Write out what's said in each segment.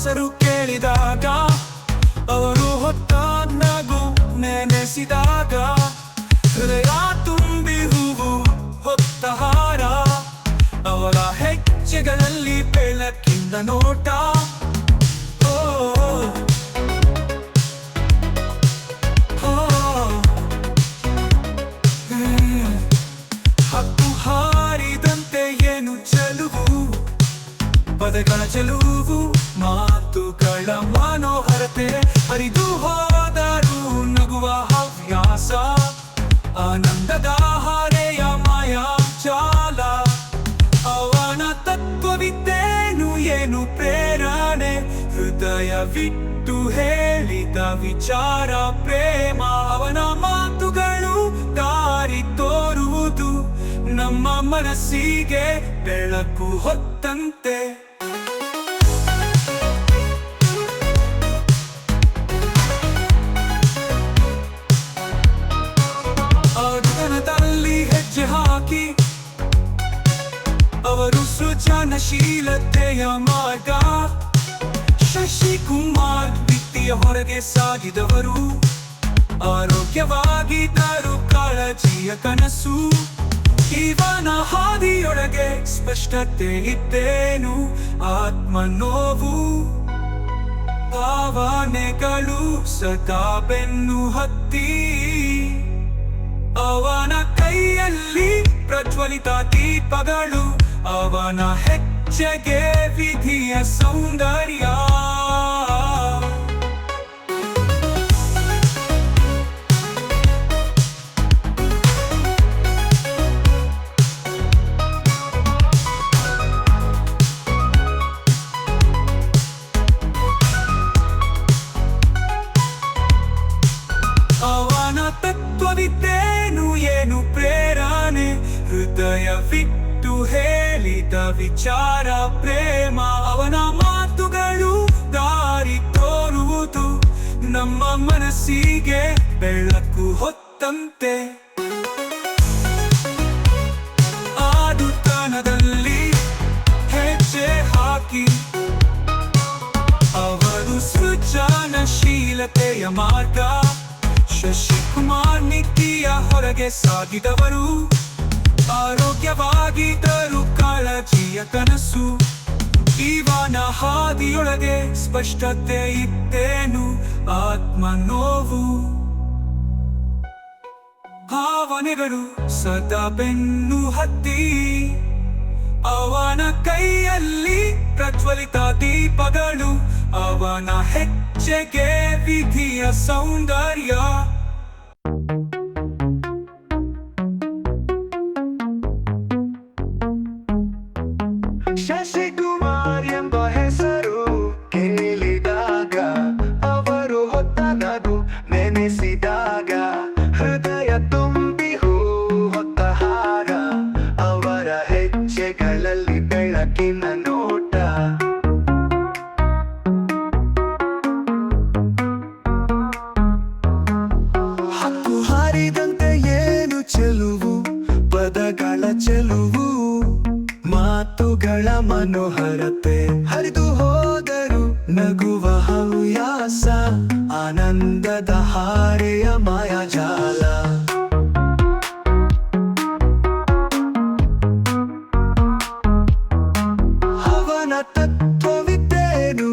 ಹೆಸರು ಕೇಳಿದಾಗ, ಅವರು ಹೊತ್ತ ನಗು ನೆನೆಸಿದಾಗ, ಹೃದಯ ತುಂಬಿ ಹೂವು ಹೊತ್ತ ಹಾರ, ಅವರ ಹೆಜ್ಜೆಗಳಲ್ಲಿ ಬೆಳಕಿನ ನೋಟ. ಓ ಹಕ್ಕು ಹಾರಿದಂತೆ ಏನು ಚೆಲುವು, ಪದಗಳ ಚೆಲುವು, ಮಾತುಗಳ ಮನೋಹರತೆ, ಹರಿದು ಹೋದರೂ ನಗುವ ಹವ್ಯಾಸ, ಆನಂದದ ಹಾರೆಯ ಮಾಯಾ ಜಾಲ. ಅವನ ತತ್ವವಿದ್ದೇನು, ಏನು ಪ್ರೇರಣೆ, ಹೃದಯವಿಟ್ಟು ಹೇಳಿದ ವಿಚಾರ ಪ್ರೇಮ. ಅವನ ಮಾತುಗಳು ದಾರಿ ತೋರುವುದು, ನಮ್ಮ ಮನಸ್ಸಿಗೆ ಬೆಳಕು ಹೊತ್ತಂತೆ. ಅಗಗನದಲ್ಲಿ ಹೆಜ್ಜೆ ಹಾಕಿ ಅವರು ಸೃಜನಶೀಲತೆಯ ಮಾರ್ಗ. ಶಶಿಕುಮಾರ್ ಬಿತ್ತಿಯ ಹೊರಗೆ ಸಾಗಿದವರು, ಆರೋಗ್ಯವಾಗಿದ್ದರು ಕಾಳಜಿಯ ಕನಸು. ಇವನ ಹಾದಿಯೊಳಗೆ ಸ್ಪಷ್ಟತೆ ಇದ್ದೇನು, ಆತ್ಮ ನೋವು, ಭಾವನೆಗಳು ಸದಾ ಬೆನ್ನು ಹತ್ತಿ. ಅವನ ಕೈಯಲ್ಲಿ ಪ್ರಜ್ವಲಿತ ದೀಪಗಳು, ಅವನ ಹೆಜ್ಜೆಗೆ ವಿಧಿಯ ಸೌಂದರ್ಯ. ಅವನ ತತ್ವವಿದ್ದೇನು, ಏನು ಪ್ರೇರಣೆ, ಹೃದಯವಿಟ್ಟು ಹೇಳಿದ ವಿಚಾರ ಪ್ರೇಮ. ಅವನ ಮಾತುಗಳು ದಾರಿ ತೋರುವುದು, ನಮ್ಮ ಮನಸ್ಸಿಗೆ ಬೆಳಕು ಹೊತ್ತಂತೆ. ಆದುತನದಲ್ಲಿ ಹೆಜ್ಜೆ ಹಾಕಿ ಅವರು ಸೃಜನಶೀಲತೆಯ ಮಾರ್ಗ. ಶಶಿಕುಮಾರ್ ನೀತಿಯ ಹೊರಗೆ ಸಾಗಿದವರು, ಆರೋಗ್ಯವಾಗಿದ್ದರು ಕಾಳಜಿಯ ಕನಸು. ಇವನ ಹಾದಿಯೊಳಗೆ ಸ್ಪಷ್ಟತೆ ಇದ್ದೇನು, ಆತ್ಮ ನೋವು, ಭಾವನೆಗಳು ಸದಾ ಬೆನ್ನು ಹತ್ತಿ. ಅವನ ಕೈಯಲ್ಲಿ ಪ್ರಜ್ವಲಿತ ದೀಪಗಳು, ಅವನ ಹೆಜ್ಜೆಗೆ ವಿಧಿಯ ಸೌಂದರ್ಯ. ಶಶಿಕುಮಾರ್ ಎಂಬ ಹೆಸರು ಕೇಳಿದಾಗ, ಅವರು ಹೊತ್ತ ನಗು ನೆನೆಸಿದಾಗ, ಹೃದಯ ತುಂಬಿ ಹೂ ಹೊತ್ತ ಹಾರ, ಅವರ ಹೆಜ್ಜೆಗಳಲ್ಲಿ ಬೆಳಕಿನ ನೋಟ. ಹಕ್ಕು ಹಾರಿದಂತೆ ಏನು ಚೆಲುವು, ಪದಗಳ ಚೆಲುವು, ಮಾತುಗಳ ಮನೋಹರತೆ, ಹರಿದು ಹೋದರು ನಗುವ ಹವ್ಯಾಸ, ಆನಂದದ ಹಾರೆಯ ಮಾಯಾಜಾಲ. ಅವನ ತತ್ವವಿದ್ದೇನು,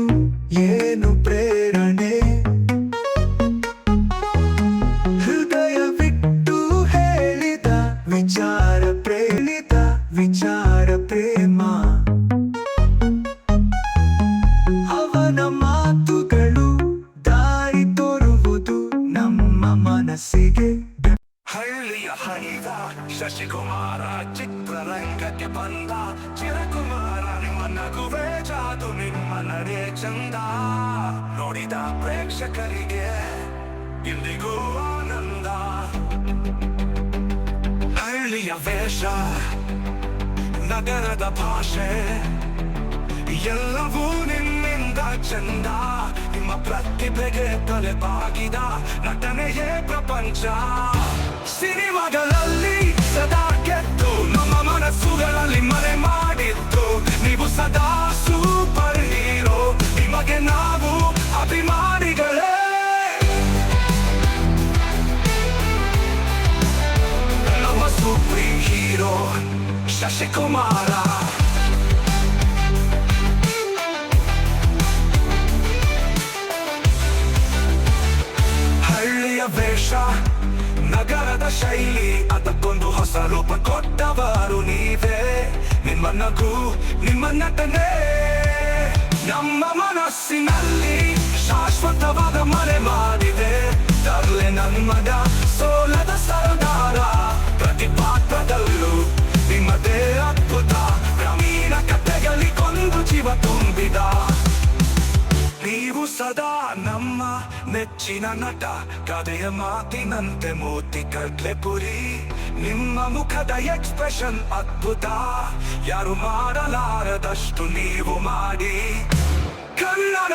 ಏನು ಪ್ರೇರಣೆ, ಹೃದಯವಿಟ್ಟು ಹೇಳಿದ ವಿಚಾರ ಪ್ರೇರಿತ ವಿಚಾರ ಪ್ರೇಮ. ಅವನ ಮಾತುಗಳು ದಾರಿ ತೋರುವುದು, ನಮ್ಮ ಮನಸ್ಸಿಗೆ. ಹಳ್ಳಿಯ ಹೈದ ಶಶಿಕುಮಾರ ಚಿತ್ರರಂಗಕ್ಕೆ ಬಂದ. ಚಿರಕುಮಾರ ನಿಮ್ಮ ನಗುವೆ ಜಾದು, ನಿಮ್ಮ ನಡೆ ಚಂದ. ನೋಡಿದ ಪ್ರೇಕ್ಷಕರಿಗೆ ಇಂದಿಗೂ ಆನಂದ. ಹಳ್ಳಿಯ ವೇಷ, ನಗರದ ಭಾಷೆ, ಎಲ್ಲವೂ ನಿಮ್ಮಿಂದ ಚಂದ. ನಿಮ್ಮ ಪ್ರತಿಭೆಗೆ ತಲೆ ಬಾಗಿದ ನಟನೆಯೇ ಪ್ರಪಂಚ. ಸಿನಿಮಾಗಳಲ್ಲಿ ಸದಾ ಗೆದ್ದು ನಮ್ಮ ಮನಸ್ಸುಗಳಲ್ಲಿ ಮನೆ ಮಾಡಿದ್ದು, ನೀವು ಸದಾ ಸೂಪರ್ ಹೀರೋ. ನಿಮಗೆ ಶಶಿಕುಮಾರ. ಹಳ್ಳಿಯ ವೇಷ ನಗರದ ಶೈಲಿ ಅದಕ್ಕೊಂದು ಹೊಸ ರೂಪ ಕೊಟ್ಟವರು ನೀವೇ. ನಿಮ್ಮ ನಗು ನಿಮ್ಮ ನಟನೆ ನಮ್ಮ ಮನಸ್ಸಿನಲ್ಲಿ ಶಾಶ್ವತವಾದ ಮನೆ ಮಾಡಿದೆ. ತರಲೆ ನನ್ಮಗ ಸೋಲದ ಸರದಾರ, ಪ್ರತಿ ಪಾತ್ರದಲ್ಲೂ ನಿಮ್ಮದೇ ಅದ್ಭುತ. ಗ್ರಾಮೀಣ ಕಥೆಗಳಿಗೊಂದು ಜೀವ ತುಂಬಿದ ನೀವು ಸದಾ ನಮ್ಮ ನೆಚ್ಚಿನ ನಟ. ಕಥೆಯ ಮಾತಿನಂತೆ ಮೂರ್ತಿ ಕಡ್ಲೆಪುರಿ, ನಿಮ್ಮ ಮುಖದ ಎಕ್ಸ್ಪ್ರೆಷನ್ ಅದ್ಭುತ. ಯಾರು ಮಾಡಲಾರದಷ್ಟು ನೀವು ಮಾಡಿ ಕನ್ನಡ